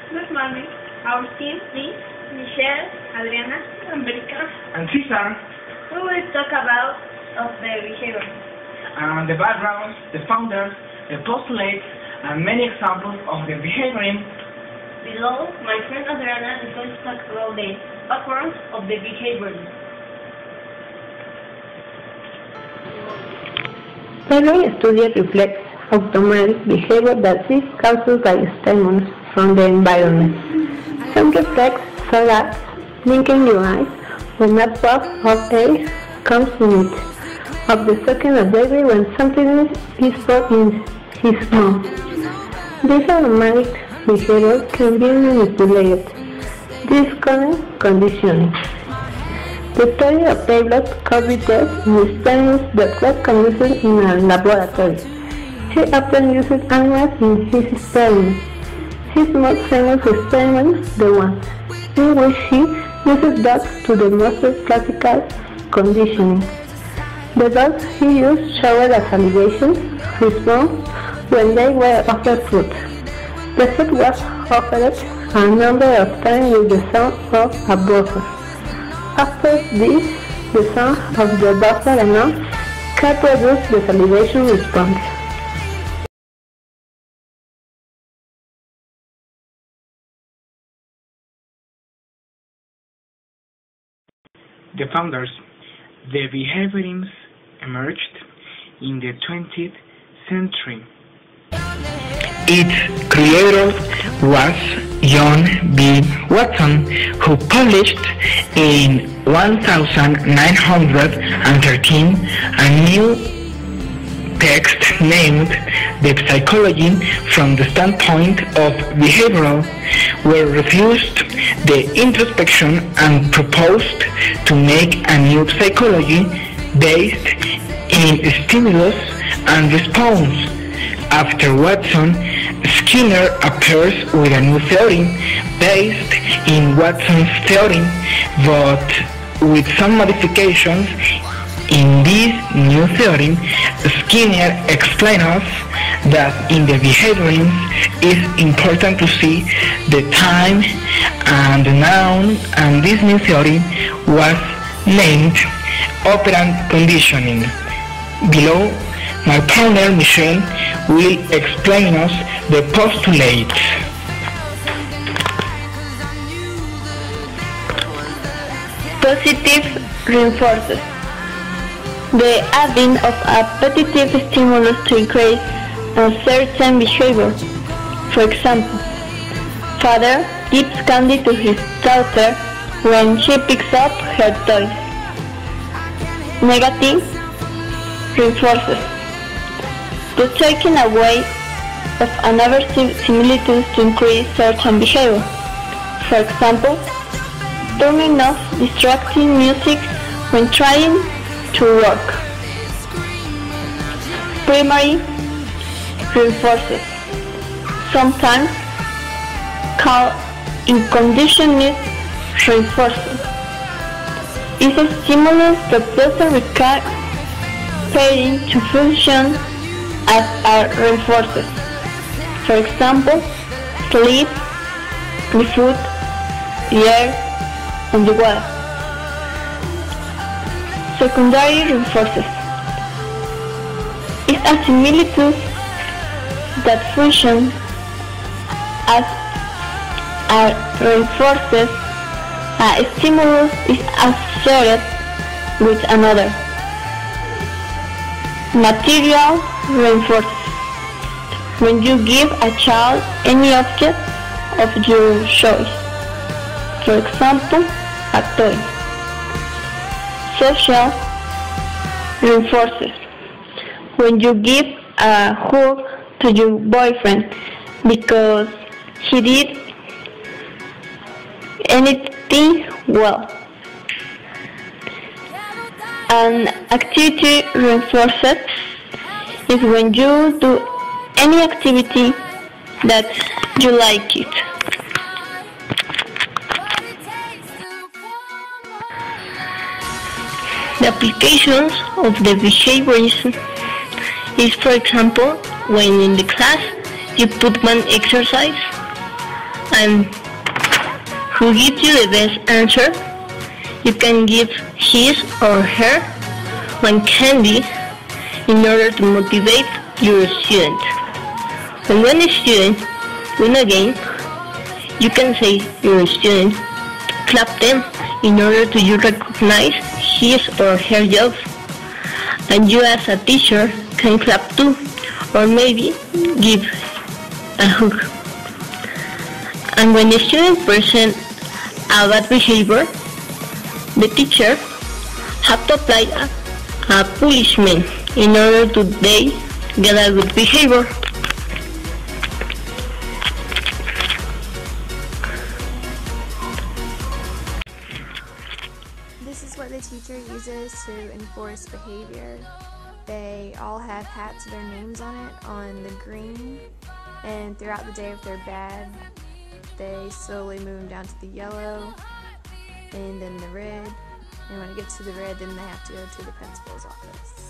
Good morning. Our team is Michelle, Adriana, America, and Cesar. We will talk about the behavior. And the background, the founders, the postulates, and many examples of the behaviorism. Below, my friend Adriana is going to talk about the background of the behaviorism. Every study reflects automatic behavior that is caused by stimulus from the environment. Some reflexes such as blinking your eyes when a puff of air comes in it, of the sucking of baby when something is put in his mouth. This automatic behavior can be manipulated. This is called conditioning. The study of Taylor's COVID test in experiments that was conducted in a laboratory. He often used animals in his experiments. His most famous experiment, the one in which he used dogs to demonstrate classical conditioning. The dogs he used showed a salivation response when they were offered food. The food was offered a number of times with the sound of a buzzer. After this, the sound of the buzzer alone can produce the salivation response. The founders. The behaviorism emerged in the 20th century. Its creator was John B. Watson, who published in 1913 a new text named The Psychology from the Standpoint of Behavioral, where refused the introspection and proposed to make a new psychology based in stimulus and response. After Watson, Skinner appears with a new theory based in Watson's theory, but with some modifications. In this new theory, Skinner explains us that in the behaviorism it's important to see the time and the noun, and this new theory was named operant conditioning. Below, my partner Michelle will explain us the postulates. Positive reinforcers. The adding of a positive stimulus to increase a certain behavior. For example, father gives candy to his daughter when she picks up her toys. Negative reinforcers. The taking away of another similitude to increase certain behavior. For example, turning off distracting music when trying to work. Primary reinforcers, sometimes called unconditioned reinforcement, is a stimulus that doesn't require parent to function as a reinforcer. For example, sleep, the food, the air, and the water. Secondary reinforcers is a similitude that functions as a reinforces a stimulus is associated with another. Material reinforcers. When you give a child any object of your choice, for example, a toy. Social reinforcers. When you give a hug to your boyfriend because he did anything well. An activity reinforcer is when you do any activity that you like it. The applications of the behaviorism is, for example, when in the class you put one exercise and who gives you the best answer, you can give his or her one candy in order to motivate your student. When one student wins a game, you can say your student clap them in order to you recognize his or her job. And you as a teacher can clap too, or maybe give a hug. And when a student presents a bad behavior, the teacher have to apply a punishment in order to they get a good behavior. This is what the teacher uses to enforce behavior. They all have hats with their names on it on the green, and throughout the day if they're bad, they slowly move them down to the yellow and then the red, and when it gets to the red then they have to go to the principal's office.